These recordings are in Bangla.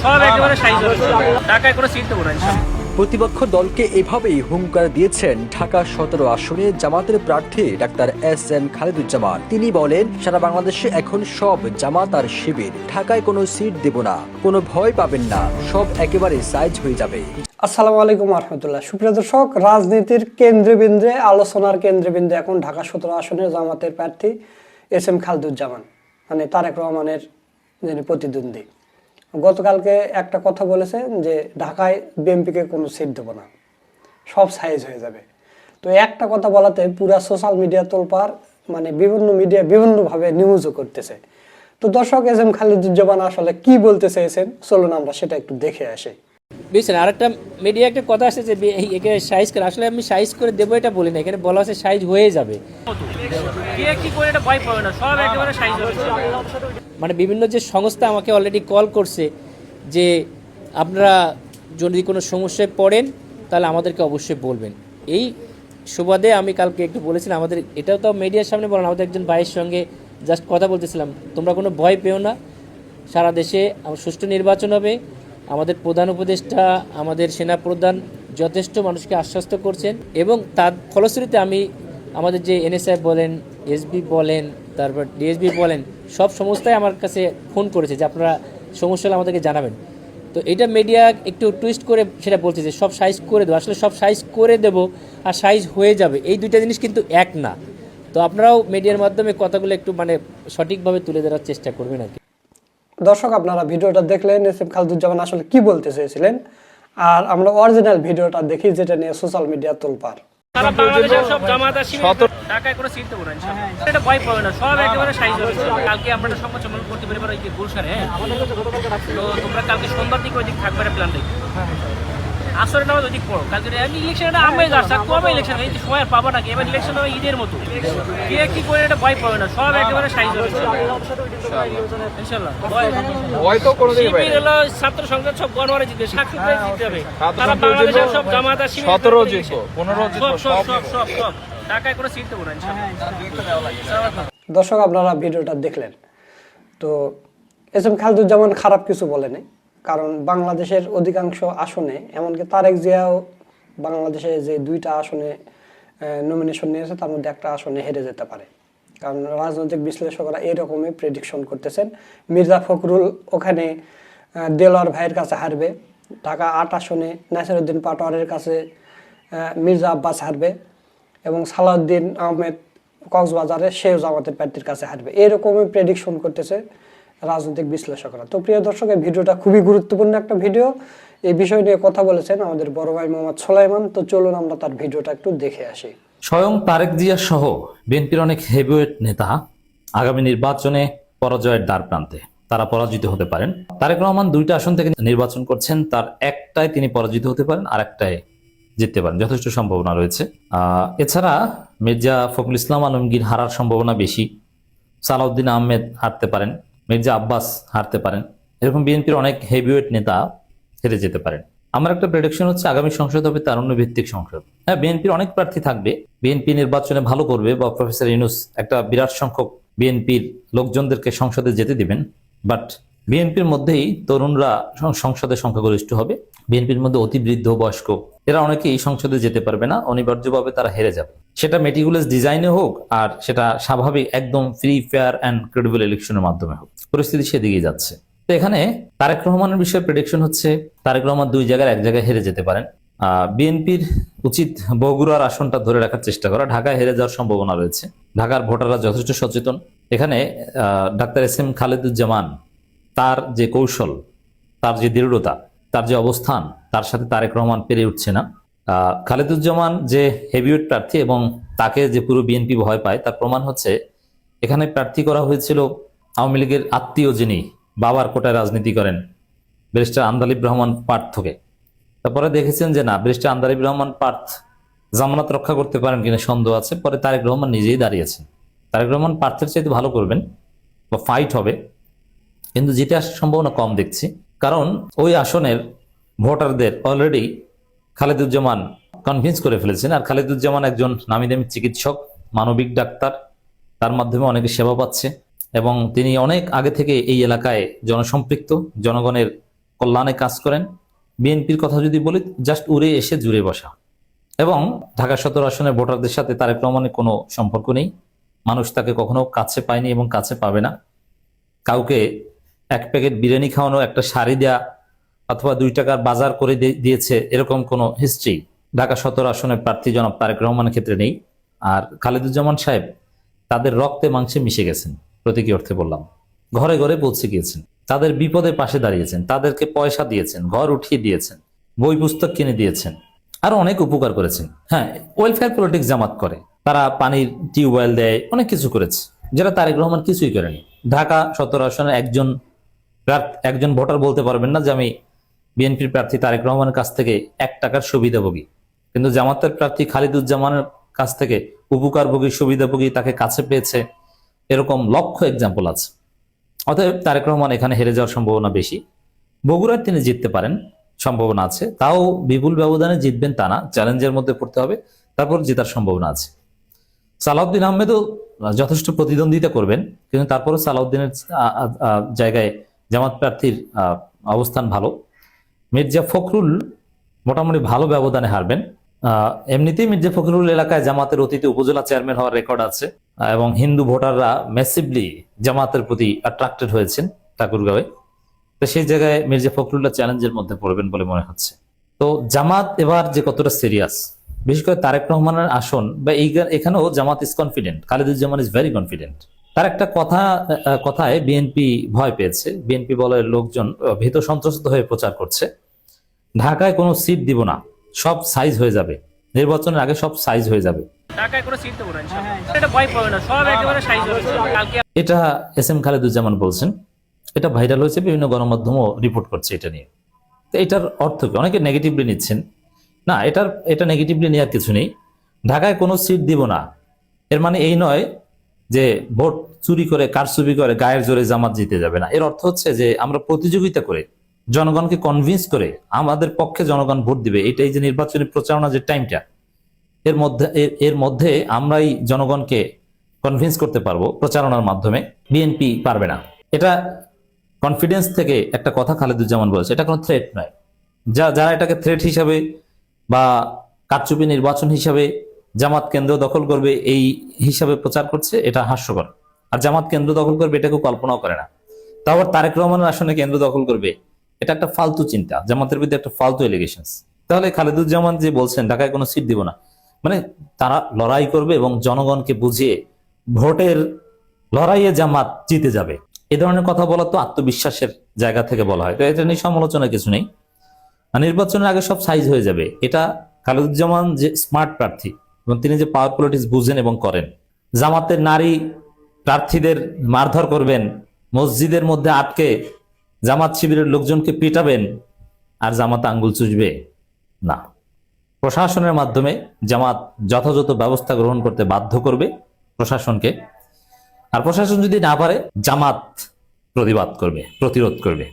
সব একেবারে সাইজ হয়েছে, ঢাকায় কোনো সিট দেবো না ইনশাআল্লাহ। প্রতিপক্ষ দলকে এভাবেই হুঙ্কার দিয়েছেন ঢাকা ১৭ আসনে জামাতের প্রার্থী ডাক্তার এস.এম. খালেদুজ্জামান। তিনি বলেন, সারা বাংলাদেশে এখন সব জামাত আর শিবির, ঢাকায় কোনো সিট দেব না, কোনো ভয় পাবেন না, সব একেবারে সাইজ হয়ে যাবে। আসসালামু আলাইকুম রহমতুল্লাহ। সুপ্রিয় দর্শক, রাজনীতির কেন্দ্রবিন্দুতে, আলোচনার কেন্দ্রবিন্দু এখন ঢাকা ১৭ আসনের জামাতের প্রার্থী এস.এম. খালেদুজ্জামান, মানে তারেক রহমানের যিনি প্রতিদ্বন্দ্বী। গতকালকে একটা কথা বলেছেন যে ঢাকায় বিএনপিকে কোনো সিট দেবো না, সব সাইজ হয়ে যাবে। তো একটা কথা বলাতে পুরা সোশ্যাল মিডিয়া তোলপাড়, মানে বিভিন্ন মিডিয়া বিভিন্নভাবে নিউজও করতেছে। তো দর্শক, এস.এম. খালেদুজ্জামান আসলে কি বলতে চেয়েছেন, চলুন আমরা সেটা একটু দেখে আসি। বুঝছেন, আরেকটা মিডিয়া একটা কথা আসছে যে একে সাইজ করে, আসলে আমি সাইজ করে দেবো এটা বলি না, এখানে বলা আছে সাইজ হয়ে যাবে। মানে বিভিন্ন যে সংস্থা আমাকে অলরেডি কল করছে যে আপনারা যদি কোনো সমস্যায় পড়েন তাহলে আমাদেরকে অবশ্যই বলবেন। এই সুবাদে আমি কালকে একটু বলেছিলাম, আমাদের এটাও তো মিডিয়ার সামনে বলেন, আমাদের একজন ভাইয়ের সঙ্গে জাস্ট কথা বলতেছিলাম, তোমরা কোনো ভয় পেও না, সারা দেশে সুষ্ঠু নির্বাচন হবে। আমাদের প্রধান উপদেষ্টা, আমাদের সেনা প্রধান যথেষ্ট মানুষকে আশ্বস্ত করছেন, এবং তার ফলশ্রুতিতে আমি আমাদের যে এনএসআই বলেন, এসবি বলেন, তারপর ডিএসবি বলেন, সব সংস্থায় আমার কাছে ফোন করেছে যে আপনারা সমস্যা হলে আমাদেরকে জানাবেন। তো এটা মিডিয়া একটু টুইস্ট করে সেটা বলছে যে সব সাইজ করে দেবো, আসলে সব সাইজ করে দেবো আর সাইজ হয়ে যাবে, এই দুইটা জিনিস কিন্তু এক না। তো আপনারাও মিডিয়ার মাধ্যমে কথাগুলো একটু মানে সঠিকভাবে তুলে ধরার চেষ্টা করবেন আর কি। দর্শক, আপনারা ভিডিওটা দেখলেন, এস.এম. খালেদুজ্জামান আসলে কি বলতে চেয়েছিলেন, আর আমরা অরিজিনাল ভিডিওটা দেখি, যেটা নিয়ে সোশ্যাল মিডিয়া তোলপাড়। সারা বাংলাদেশের সব জামাত আর শিবির, ঢাকায় কোনো সিট দেবো না ইনশাআল্লাহ। এটা ভয় পাবে না, সব একেবারে সাইজ হয়েছে। কালকে আমরা একটা সংবাদ সম্মেলন করতে পারি ওই যে গুলশানে, তো তোমরা কালকে সন্ধ্যার দিকে ওই দিক থাকবে না, প্ল্যান দেখি আসরে নামাজ ওই দিক পড়ো। কালকে ইলেকশনটা আমি যাচ্ছে, কবে ইলেকশন, এই সময় আর পাবো নাকি, এবার ইলেকশন হবে ঈদের মতো, কে কি করে এটা ভয় পাবে না, সব একেবারে সাইজ হয়েছে ইনশাআল্লাহ। ভয় তো কোনো দিকে শিবির হলো ছাত্র সংসদ সব গণহারে জিতবে, সাক্ষী জিততে হবে। সারা বাংলাদেশের সব জামাত আর শিবির 17 জিতবো, 15 জিতবো, সব ঢাকায় কোনো সিট দেবো না ইনশাআল্লাহ। দর্শক, আপনারা ভিডিওটা দেখলেন। তো এস.এম. খালেদুজ্জামান খারাপ কিছু বলেনি, কারণ বাংলাদেশের অধিকাংশ আসনে, এমনকি তারেক জিয়াও বাংলাদেশে যে 2টা আসনে নমিনেশন নিয়েছে, তার মধ্যে একটা আসনে হেরে যেতে পারে। কারণ রাজনৈতিক বিশ্লেষকরা এরকমই প্রেডিকশন করতেছেন। মির্জা ফখরুল ওখানে দেলোয়ার ভাইয়ের কাছে হারবে, ঢাকা 8 আসনে নাসিরউদ্দিন পাটোয়ারের কাছে মির্জা আব্বাস হারবে, এবং সালাউদ্দিন আহমেদ কক্সবাজারে সেও জামাতের প্রার্থীর কাছে হারবে, এরকমই প্রেডিকশন করতেছে রাজনৈতিক বিশ্লেষকরা। তো প্রিয় দর্শক, এই ভিডিওটা খুবই গুরুত্বপূর্ণ একটা ভিডিও। এই বিষয় নিয়ে কথা বলেছেন আমাদের বড় ভাই মোহাম্মদ সোলাইমান। তো চলুন আমরা তার ভিডিওটা একটু দেখে আসি। স্বয়ং তারেক জিয়া সহ বিএনপির অনেক হেভিওয়েট নেতা আগামী নির্বাচনে পরাজয়ের দ্বার প্রান্তে, তারা পরাজিত হতে পারেন। তারেক রহমান 2টা আসন থেকে নির্বাচন করছেন, তার একটায় তিনি পরাজিত হতে পারেন, আর একটায় জিততে পারেন, যথেষ্ট সম্ভাবনা রয়েছে। এছাড়া মির্জা ফখরুল ইসলাম আলমগীর হারার সম্ভাবনা বেশি, সালাউদ্দিন আহমেদ হারতে পারেন, মির্জা আব্বাস হারতে পারেন, এরকম বিএনপির অনেক হেভিওয়েট নেতা হেরে যেতে পারেন। আমার একটা প্রেডিকশন হচ্ছে আগামী সংসদ হবে তারুণ্য ভিত্তিক সংসদ। হ্যাঁ, বিএনপির অনেক প্রার্থী থাকবে, বিএনপি নির্বাচনে ভালো করবে, বা প্রফেসর ইউনূস একটা বিরাট সংখ্যক বিএনপির লোকজনদেরকে সংসদে যেতে দিবেন, বাট বিএনপির মধ্যেই তরুণরা সংসদে সংখ্যাগরিষ্ঠ হবে, বিএনপির মধ্যে অতি বৃদ্ধ বয়স্ক এরা অনেকেই সংসদে যেতে পারবে না, অনিবার্যভাবে তারা হেরে যাবে। সেটা মেটিকুলাস ডিজাইনে হোক, আর সেটা স্বাভাবিক একদম ফ্রি, ফেয়ার অ্যান্ড ক্রেডিবল ইলেকশনের মাধ্যমে হোক, পরিস্থিতি সেদিকেই যাচ্ছে। তো এখানে তারেক রহমানের বিষয়ে প্রেডিকশন হচ্ছে তারেক রহমান 2 জায়গায় এক জায়গায় হেরে যেতে পারেন। বিএনপির উচিত বগুড়ার আসনটা ধরে রাখার চেষ্টা করা, ঢাকায় হেরে যাওয়ার সম্ভাবনা রয়েছে। ঢাকার ভোটাররা যথেষ্ট সচেতন। এখানে ডাক্তার এস.এম. খালেদুজ্জামান, তার যে কৌশল, তার যে দৃঢ়তা, তার যে অবস্থান, তার সাথে তারেক রহমান পেরে উঠছে না। খালেদুজ্জামান যে হেভিওয়েট প্রার্থী এবং তাকে যে পুরো বিএনপি ভয় পায়, তার প্রমাণ হচ্ছে এখানে প্রার্থী করা হয়েছিল আওয়ামী লীগের আত্মীয়, যিনি বাবার কোটায় রাজনীতি করেন, ব্যারিস্টার আন্দালিব রহমান পার্থকে। তারপরে দেখেছেন যে না, ব্যারিস্টার আন্দালিব রহমান পার্থ জামানত রক্ষা করতে পারেন কিনা সন্দেহ আছে, পরে তারেক রহমান নিজেই দাঁড়িয়েছেন। তারেক রহমান পার্থের চাইতে ভালো করবেন বা ফাইট হবে, কিন্তু জিতে আসার সম্ভাবনা কম দেখছি, কারণ ওই আসনের ভোটারদের অলরেডি খালেদুজ্জামান কনভিন্স করে ফেলেছেন। আর খালেদুজ্জামান একজন নামি দামি চিকিৎসক, মানবিক ডাক্তার, তার মাধ্যমে অনেকে সেবা পাচ্ছে, এবং তিনি অনেক আগে থেকে এই এলাকায় জনসম্পৃক্ত, জনগণের কল্যাণে কাজ করেন। বিএনপির কথা যদি বলি, জাস্ট উড়ে এসে জুড়ে বসা। এবং ঢাকা 17 আসনের ভোটারদের সাথে তারেক রহমানের কোনো সম্পর্ক নেই। মানুষ তাকে কখনো কাছে পায়নি এবং কাছে পাবে না। কাউকে এক প্যাকেট বিরিয়ানি খাওয়ানো, একটা শাড়ি দেয়া অথবা 2 টাকার বাজার করে দিয়েছে, এরকম কোনো হিস্ট্রি ঢাকা 17 আসনের প্রার্থী জনাব তারেক রহমানের ক্ষেত্রে নেই। আর খালেদুজ্জামান সাহেব তাদের রক্তে মাংসে মিশে গেছেন, প্রতীকী অর্থে বললাম। ঘরে ঘরে পৌঁছে গিয়েছেন, তাদের বিপদে পাশে দাঁড়িয়েছেন, তাদেরকে পয়সা দিয়েছেন, ঘর উঠিয়ে দিয়েছেন, বই পুস্তক কিনে দিয়েছেন, আরো অনেক উপকার করেছেন। হ্যাঁ, ওয়েলফেয়ার পলিটিক্স জামাত করে, তারা পানির টিউবওয়েল দেয়, অনেক কিছু করেছে, যেটা তারেক রহমান কিছুই করেনি। ঢাকা 17 আসনের একজন ভোটার বলতে পারবেন না যে আমি বিএনপির প্রার্থী তারেক রহমানের কাছ থেকে 1 টাকার সুবিধাভোগী, কিন্তু জামাতের প্রার্থী খালিদুজ্জামানের কাছ থেকে উপকারভোগী, সুবিধাভোগী, তাকে কাছে পেয়েছে, এরকম লক্ষ এক্সাম্পল আছে। অতএব তারেক রহমান এখানে হেরে যাওয়ার সম্ভাবনা বেশি। বগুড়ায় তিনি জিততে পারেন, সম্ভাবনা আছে, তাও বিপুল ব্যবধানে জিতবেন তা না, চ্যালেঞ্জের মধ্যে পড়তে হবে, তারপর জেতার সম্ভাবনা আছে। সালাউদ্দিন আহমেদও যথেষ্ট প্রতিদ্বন্দ্বিতা করবেন, কিন্তু তারপরও সালাউদ্দিনের জায়গায় জামাত প্রার্থীর অবস্থান ভালো। মির্জা ফখরুল মোটামুটি ভালো ব্যবধানে হারবেন। এমনিতেই মির্জা ফখরুল এলাকায় জামাতের অতীতে উপজেলা চেয়ারম্যান হওয়ার রেকর্ড আছে, এবং হিন্দু ভোটাররা ম্যাসিভলি জামাতের প্রতি অ্যাট্রাক্টেড হয়েছেন ঠাকুরগাঁওয়ে। তো সেই জায়গায় মির্জা ফখরুল্লাহ চ্যালেঞ্জের মধ্যে পড়বেন বলে মনে হচ্ছে। তো জামাত এবার যে কতটা সিরিয়াস, বিশেষ করে তারেক রহমানের আসন বা এখানেও Jamaat is confident, Khaleduzzaman is very confident. তার একটা কথায় বিএনপি ভয় পেয়েছে। বিএনপি বলের লোকজন ভীত সন্ত্রস্ত হয়ে প্রচার করছে, ঢাকায় কোনো সিট দিব না, সব সাইজ হয়ে যাবে, নির্বাচনের আগে সব সাইজ হয়ে যাবে। ঢাকায় কোনো সিট দেবো না, ইনশাআল্লাহ। এটা ভয় পাবে না, সব একেবারে সাইজ হবে কালকে। এটা এস এম খালেদুজ্জামান বলছেন, এটা ভাইরাল হয়েছে, বিভিন্ন গণমাধ্যমও রিপোর্ট করছে এটা নিয়ে। তো এটার অর্থ কি? অনেকে নেগেটিভলি নিচ্ছেন না, এটা নেগেটিভলি নেওয়ার কিছু নেই। ঢাকায় কোনো সিট দিব না, এর মানে এই নয় যে ভোট চুরি করে, কারচুপি করে, গায়ের জোরে জামাত জিতে যাবে না। এর অর্থ হচ্ছে যে আমরা প্রতিযোগিতা করে, জনগণকে কনভিন্স করে আমাদের পক্ষে জনগণ ভোট দিবে, এটাই যে নির্বাচনী প্রচারণা যে টাইমটা, এর মধ্যে আমরাই জনগণকে কনভিন্স করতে পারবো প্রচারণার মাধ্যমে, বিএনপি পারবে না। এটা কনফিডেন্স থেকে একটা কথা খালেদুজ্জামান বলেছে, এটা কোনো থ্রেট নয়। যারা এটাকে থ্রেট হিসাবে বা কারচুপি নির্বাচন হিসাবে জামাত কেন্দ্র দখল করবে এই হিসাবে প্রচার করছে, এটা হাস্যকর। আর জামাত কেন্দ্র দখল করবে এটা কেউ কল্পনাও করে না। তাও আবার তারেক রহমানের আসনে কেন্দ্র দখল করবে, এটা একটা ফালতু চিন্তা, জামাতের বিরুদ্ধে একটা ফালতু এলিগেশনস। তাহলে খালেদুজ্জামান যে বলছেন ঢাকায় কোনো সিট দিব না, মানে তারা লড়াই করবে এবং জনগণকে বুঝিয়ে ভোটের লড়াইয়ে জামাত জিতে যাবে, এ ধরনের কথা বলা তো আত্মবিশ্বাসের জায়গা থেকে বলা হয়। তো এটা নিয়ে সমালোচনার কিছু নেই। নির্বাচনের আগে সব সাইজ হয়ে যাবে, এটা খালেদুজ্জামান যে স্মার্ট প্রার্থী এবং তিনি যে পাওয়ার পলিটিক্স বুঝেন এবং করেন। জামাতের নারী প্রার্থীদের মারধর করবেন, মসজিদের মধ্যে আটকে জামাত শিবিরের লোকজনকে পিটাবেন, আর জামাত আঙ্গুল চুষবে না। প্রশাসনের মাধ্যমে জামাত যথাযথ ব্যবস্থা গ্রহণ করতে বাধ্য করবে প্রশাসনকে, আর প্রশাসন যদি না পারে জামাত প্রতিরোধ করবে।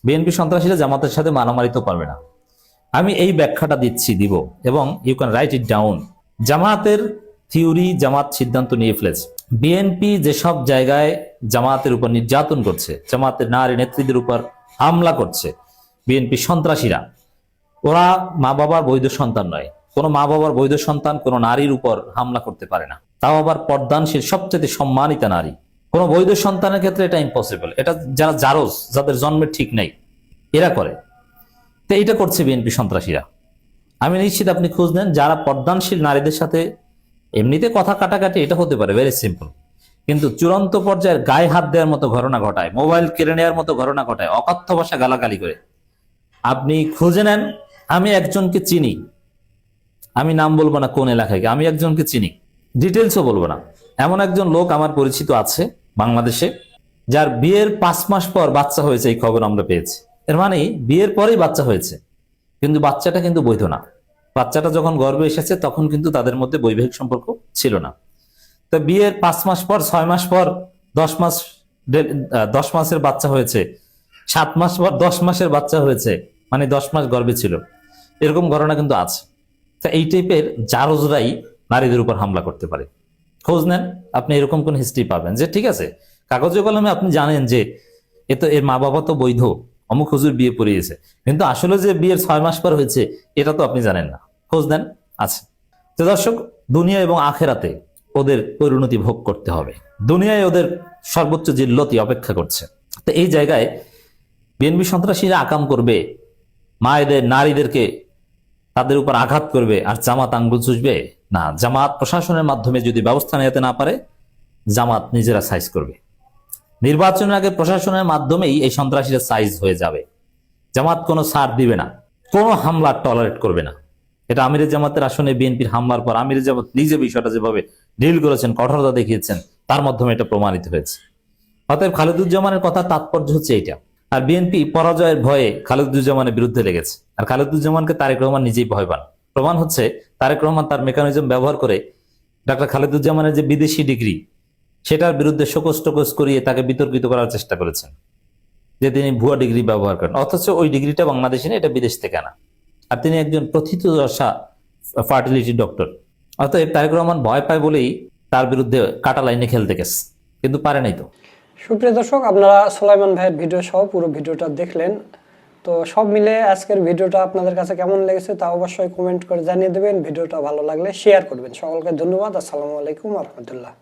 বিএনপি সন্ত্রাসীরা জামাতের সাথে মারামারি তো পারবে না। আমি এই ব্যাখ্যাটা দিব, এবং you can write it down. জামাতের থিওরি, জামাত সিদ্ধান্ত নিয়ে ফেলেছে। বিএনপি যেসব জায়গায় জামাতের উপর নির্যাতন করছে, জামাতের নারী নেত্রীদের উপর হামলা করছে, বিএনপি সন্ত্রাসীরা, ওরা মা বাবার বৈধ সন্তান নয়। কোনো মা বাবার বৈধ সন্তান কোনো নারীর উপর হামলা করতে পারে না, তাও আবার পর্দানশীল, সবচেয়ে সম্মানিতা নারী। কোনো বৈধ সন্তানের ক্ষেত্রে এটা ইম্পসিবল। এটা যারা জারজ, যাদের জন্মের ঠিক নেই, এরা করে। তো এইটা করছে বিএনপি সন্ত্রাসীরা। আমি নিশ্চিত আপনি খোঁজ নেন, যারা পর্দানশীল নারীদের সাথে এমনিতে কথা কাটাকাটি, এটা হতে পারে, ভেরি সিম্পল, কিন্তু চূড়ান্ত পর্যায়ের গায়ে হাত দেওয়ার মতো ঘটনা ঘটায়, মোবাইল কেড়ে নেওয়ার মতো ঘটনা ঘটায়, অকথ্য ভাষা গালাগালি করে, আপনি খুঁজে নেন। আমি একজনকে চিনি, আমি নাম বলবো না কোন এলাকায়, আমি একজনকে চিনি, ডিটেলসও বলবো না। এমন একজন লোক আমার পরিচিত আছে বাংলাদেশে, যার বিয়ের 5 মাস পর বাচ্চা হয়েছে, এই খবর আমরা পেয়েছি। এর মানে বিয়ের পরেই বাচ্চা হয়েছে, কিন্তু বাচ্চাটা কিন্তু বৈধ না। বাচ্চাটা যখন গর্ভে এসেছে তখন কিন্তু তাদের মধ্যে বৈবাহিক সম্পর্ক ছিল না। তো বিয়ের 5 মাস পর, 6 মাস পর 10 মাসের বাচ্চা হয়েছে, 7 মাস পর 10 মাসের বাচ্চা হয়েছে, মানে 10 মাস গর্ভে ছিল, এরকম ঘটনা কিন্তু আছে। তো এই টাইপের জারজরাই নারীদের উপর হামলা করতে পারে। খোঁজ নেন, আপনি এরকম কোন হিস্ট্রি পাবেন যে ঠিক আছে, কাগজে কলমে আপনি জানেন যে এর মা বাবা তো বৈধ, অমুক হুজুর বিয়ে পড়িয়েছে, কিন্তু আসলে যে বিয়ের 6 মাস পর হয়েছে এটা তো আপনি জানেন না, খোঁজ দেন। আছে তো দর্শক, দুনিয়া এবং আখেরাতে ওদের পরিণতি ভোগ করতে হবে, দুনিয়ায় ওদের সর্বোচ্চ জিল্লতি অপেক্ষা করছে। তো এই জায়গায় বিএনপি সন্ত্রাসীরা আকাম করবে, মায়েদের নারীদেরকে তাদের উপর আঘাত করবে, আর জামাত আঙ্গুল চুষবে না। জামাত প্রশাসনের মাধ্যমে যদি ব্যবস্থা নিতে না পারে, জামাত নিজেরা সাইজ করবে। নির্বাচনের আগে প্রশাসনের মাধ্যমেই এই সন্ত্রাসীরা সাইজ হয়ে যাবে। জামাত কোনো ছাড় দিবে না, কোনো হামলা টলারেট করবে না। এটা আমিরের জামাতের আসনে বিএনপির হামলার পর আমিরের জামাত নিজে বিষয়টা যেভাবে ডিল করেছেন, কঠোরতা দেখিয়েছেন, তার মাধ্যমে এটা প্রমাণিত হয়েছে। অতএব খালেদুজ্জামানের কথা তাৎপর্য হচ্ছে এইটা। আর বিএনপি পরাজয়ের ভয়ে খালেদুজ্জামানের বিরুদ্ধে লেগেছে, আর খালেদুজ্জামানকে তারেক রহমান নিজেই ভয় পান। প্রমাণ হচ্ছে তারেক রহমান তার মেকানিজম ব্যবহার করে ডাক্তার খালেদুজ্জামানের যে বিদেশি ডিগ্রি, সেটার বিরুদ্ধে শোকজ টোকজ করিয়ে তাকে বিতর্কিত করার চেষ্টা করেছেন যে তিনি ভুয়া ডিগ্রি ব্যবহার করেন, অথচ ওই ডিগ্রিটা বাংলাদেশে না, এটা বিদেশ থেকে আনা। আর তিনি একজন প্রথিতযশা ফার্টিলিটি ডক্টর। অতএব তারেক রহমান ভয় পায় বলেই তার বিরুদ্ধে কাটা লাইনে খেলতে গেছে, কিন্তু পারে নাই তো। সুপ্রিয় দর্শক, আপনারা সোলাইমান ভাইয়ের ভিডিও সহ পুরো ভিডিওটা দেখলেন। তো সব মিলে আজকের ভিডিওটা আপনাদের কাছে কেমন লেগেছে তা অবশ্যই কমেন্ট করে জানিয়ে দেবেন। ভিডিওটা ভালো লাগলে শেয়ার করবেন। সকলকে ধন্যবাদ। আসসালামু আলাইকুম ওয়া রাহমাতুল্লাহ।